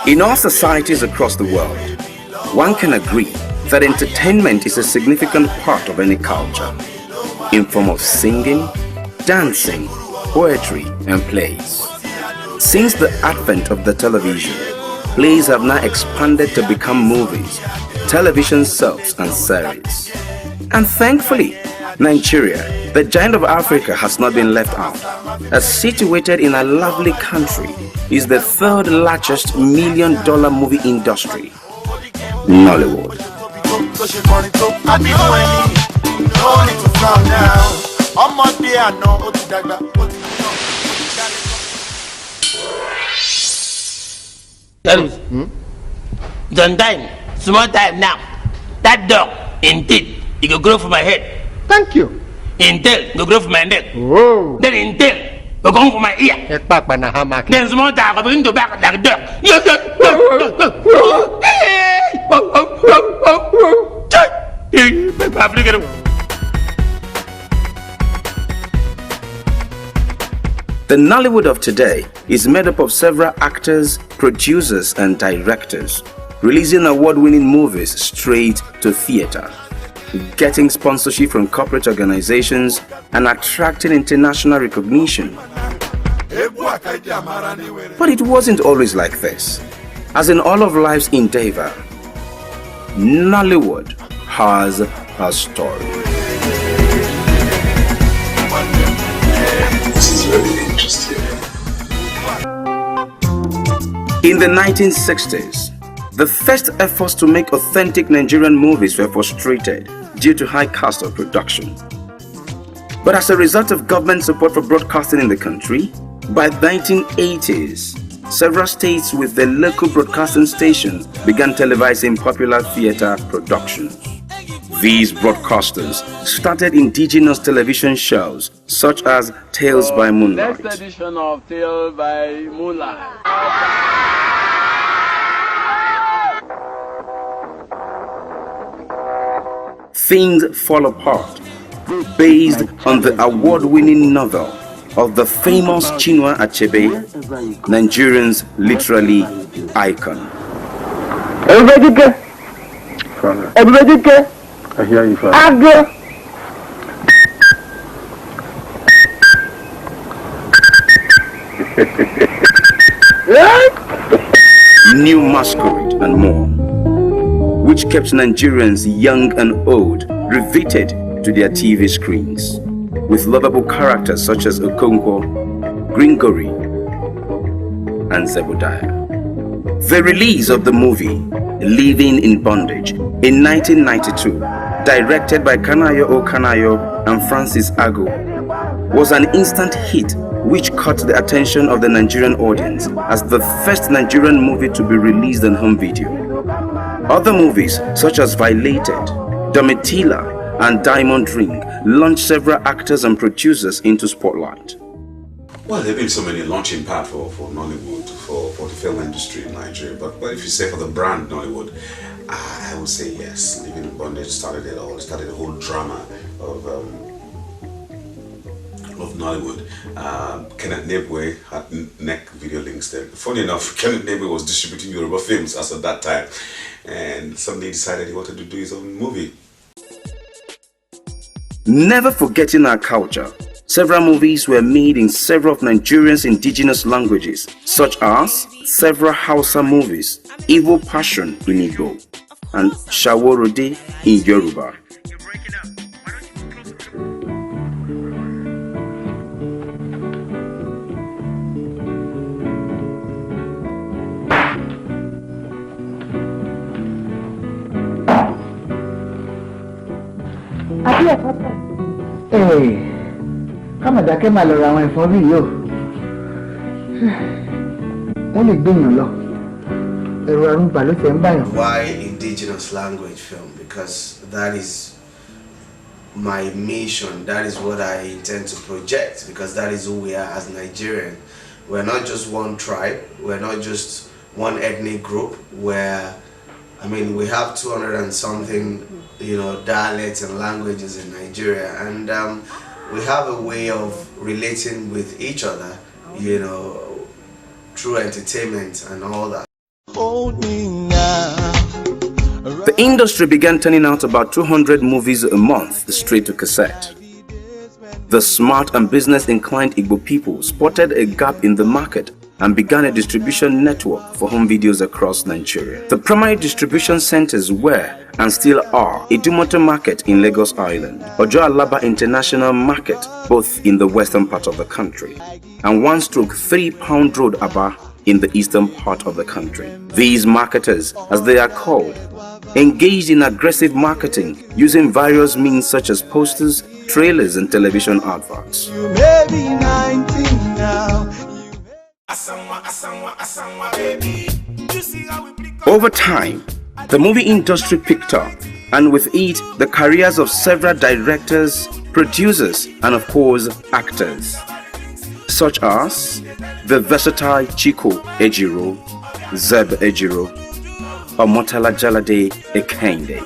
In all societies across the world, one can agree that entertainment is a significant part of any culture, in form of singing, dancing, poetry, and plays. Since the advent of the television, plays have now expanded to become movies, television soaps, and series. And thankfully, Nigeria, the giant of Africa, has not been left out. As situated in a lovely country, is the third largest $1 million movie industry, Nollywood. Done time, small time now. That dog, indeed, it will grow from my head. Thank you. In tail, go grow from my neck. Whoa. Then in tail, go come from my ear. Then small time, go bring to back like dog. The Nollywood of today is made up of several actors, producers, and directors, releasing award-winning movies straight to theater, getting sponsorship from corporate organizations, and attracting international recognition. But it wasn't always like this. As in all of life's endeavor, Nollywood has a story. This is very interesting. In the 1960s, the first efforts to make authentic Nigerian movies were frustrated due to high cost of production. But as a result of government support for broadcasting in the country, by the 1980s, several states with their local broadcasting stations began televising popular theater productions. These broadcasters started indigenous television shows such as Tales by Moonlight. Next edition of Tales by Moonlight. Things Fall Apart, based on the award-winning novel of the famous Chinua Achebe, Nigerians literally icon. Everybody get. Everybody get. I hear you, Father. New Masquerade and more, which kept Nigerians young and old riveted to their TV screens, with lovable characters such as Okonkwo, Gringori, and Zebediah. The release of the movie Living in Bondage in 1992, directed by Kanayo O. Kanayo and Francis Ago, was an instant hit which caught the attention of the Nigerian audience as the first Nigerian movie to be released on home video. Other movies such as Violated, Domitila, and Diamond Ring launched several actors and producers into spotlight. Well, there have been so many launching pads for Nollywood, for the film industry in Nigeria. But if you say for the brand Nollywood, I would say yes. Living in Bondage started it all. It started the whole drama of Nollywood. Kenneth Nebwe had neck video links there. Funny enough, Kenneth Nebwe was distributing Yoruba films as at that time, and somebody decided he wanted to do his own movie. Never forgetting our culture, several movies were made in several of Nigeria's indigenous languages, such as several Hausa movies, Igbo Passion in Igbo, and Shaworode in Yoruba. Hey, come on, dákẹ́ máa lọ ra àwọn ẹ̀fọ́ bí yìí o. Wọ́n lè gbìyànjú lọ. Ẹ̀rù àrùnbà ló tẹ̀ ń báyàn. Why indigenous language film? Because that is my mission. That is what I intend to project. Because that is who we are as Nigerian. We're not just one tribe. We're not just one ethnic group. We have 200 and something, dialects and languages in Nigeria, and we have a way of relating with each other, through entertainment and all that. The industry began turning out about 200 movies a month straight to cassette. The smart and business-inclined Igbo people spotted a gap in the market and began a distribution network for home videos across Nigeria. The primary distribution centers were and still are Idumota Market in Lagos Island, Ojo Alaba International Market, both in the western part of the country, and 1/3 Pound Road Aba in the eastern part of the country. These marketers, as they are called, engaged in aggressive marketing using various means such as posters, trailers, and television adverts. You may be 19 now. Over time, the movie industry picked up, and with it, the careers of several directors, producers, and of course, actors, such as the versatile Chico Ejiro, Zeb Ejiro, Omotala Jalade Ekende,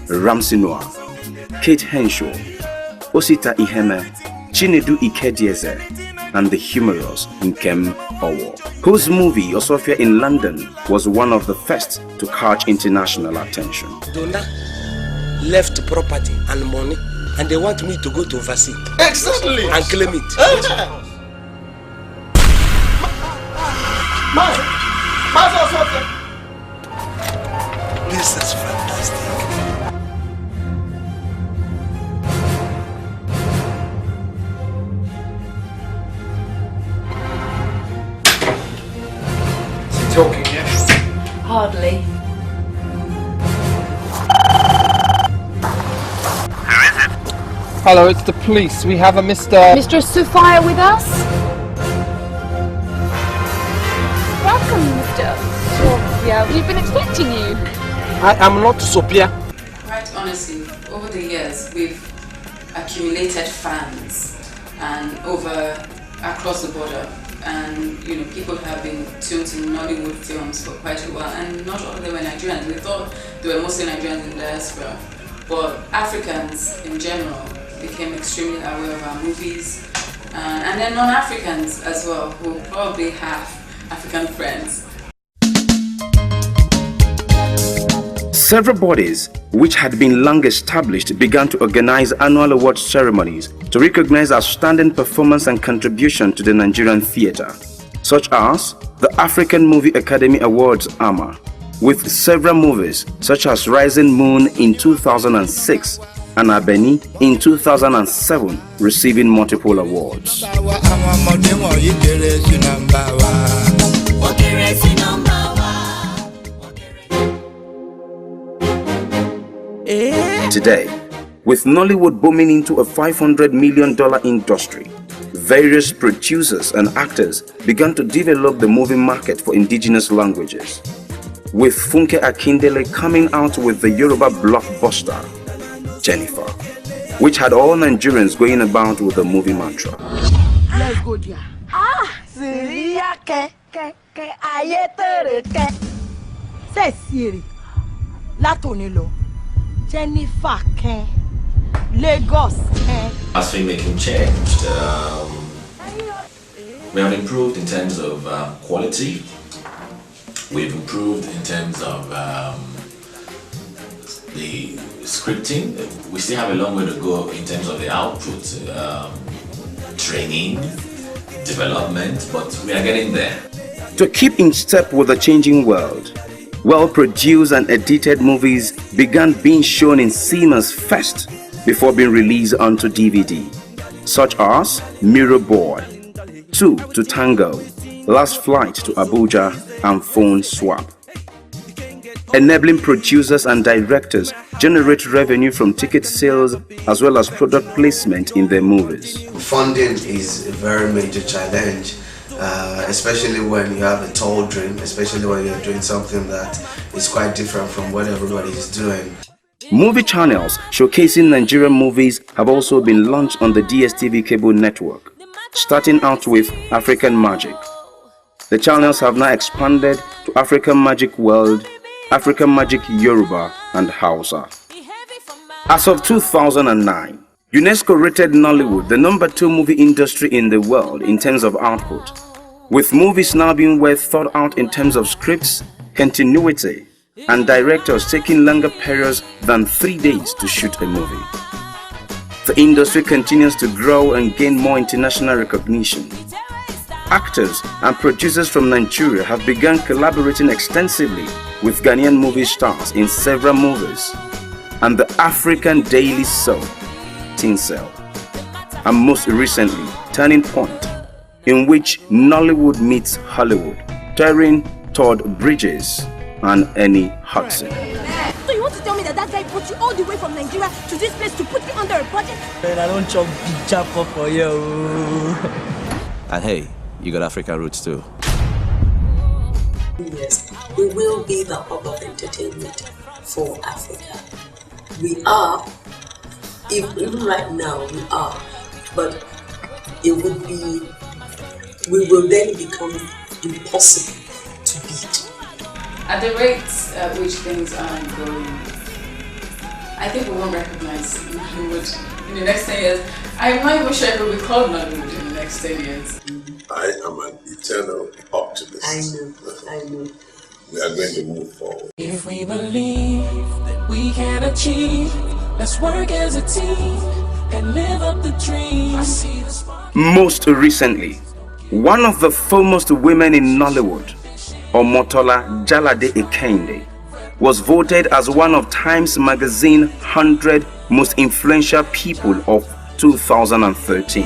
Ramsey Noah, Kate Henshaw, Osita Iheme, Chinedu Ikedieze, and the humorous Nkem Owo, whose movie Osofia in London was one of the first to catch international attention. Donna left property and money, and they want me to go to overseas. Exactly. And claim it. This is fantastic. Talking yet? Hardly. Hello, it's the police. We have a Mr. Mr. Sophia with us? Welcome, Mr. Sophia. We've been expecting you. I am not Sophia. Quite honestly, over the years, we've accumulated fans and across the border. And people have been tuned to Nollywood films for quite a while, and not all of them were Nigerians. We thought they were mostly Nigerians in the diaspora, but Africans in general became extremely aware of our movies, and then non-Africans as well, who probably have African friends. Several bodies, which had been long established, began to organize annual award ceremonies to recognize outstanding performance and contribution to the Nigerian theater, such as the African Movie Academy Awards AMA, with several movies such as Rising Moon in 2006 and Abeni in 2007 receiving multiple awards. Today, with Nollywood booming into a $500 million industry, various producers and actors began to develop the movie market for indigenous languages, with Funke Akindele coming out with the Yoruba blockbuster, Jennifer, which had all Nigerians going about with the movie mantra. Let's go there. Syria ke ayetere ke. Say Siri. Látòní lọ. Jennifer ke. Lagos ke. As filmmaking changed, we have improved in terms of quality. We've improved in terms of the scripting. We still have a long way to go in terms of the output, training, development, but we are getting there. To keep in step with the changing world, well-produced and edited movies began being shown in cinemas first before being released onto DVD, such as Mirror Boy, 2 to Tango, Last Flight to Abuja, and Phone Swap, enabling producers and directors generate revenue from ticket sales as well as product placement in their movies. Funding is a very major challenge, especially when you have a tall dream, especially when you're doing something that is quite different from what everybody is doing. Movie channels showcasing Nigerian movies have also been launched on the DSTV cable network, starting out with African Magic. The channels have now expanded to African Magic World, African Magic Yoruba, and Hausa. As of 2009, UNESCO rated Nollywood the #2 movie industry in the world in terms of output, with movies now being well thought out in terms of scripts, continuity, and directors taking longer periods than 3 days to shoot a movie. The industry continues to grow and gain more international recognition. Actors and producers from Nigeria have begun collaborating extensively with Ghanaian movie stars in several movies, and the African daily soap, Tinsel, and most recently, Turning Point, in which Nollywood meets Hollywood, starring Todd Bridges and Annie Hudson. So you want to tell me that guy brought you all the way from Nigeria to this place to put me under a budget? Man, I don't chop big chop up for you. And hey, you got African roots too. Yes, we will be the hub of entertainment for Africa. We are, even right now we are, but it would be, we will then become impossible to beat. At the rates at which things are going, I think we won't recognize Nollywood in the next 10 years. I'm not even sure it will be called Nollywood in the next 10 years. I am an eternal optimist. I know. We are going to move forward. If we believe that we can achieve, let's work as a team and live up the dream. Most recently, one of the foremost women in Nollywood, Omotola Jalade Ekende, was voted as one of Times Magazine 100 most influential people of 2013.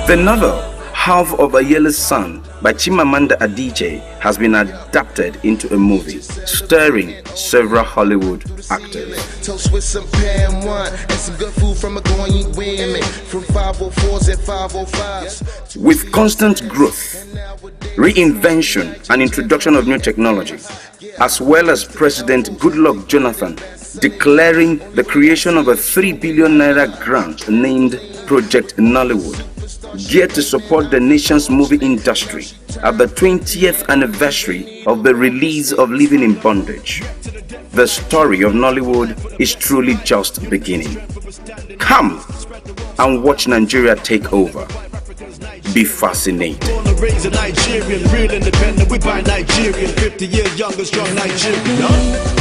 The novel Half of a Yellow Sun by Chimamanda Adichie has been adapted into a movie starring several Hollywood actors. Toast with some pan wine and some good food from a going women from 504s and 505s. With constant growth, reinvention and introduction of new technology, as well as President Goodluck Jonathan declaring the creation of a 3 billion naira grant named Project Nollywood, geared to support the nation's movie industry at the 20th anniversary of the release of Living in Bondage. The story of Nollywood is truly just beginning. Come and watch Nigeria take over. Be fascinated. Raise a Nigerian, real independent, we buy Nigerian, 50 years younger, strong Nigerian.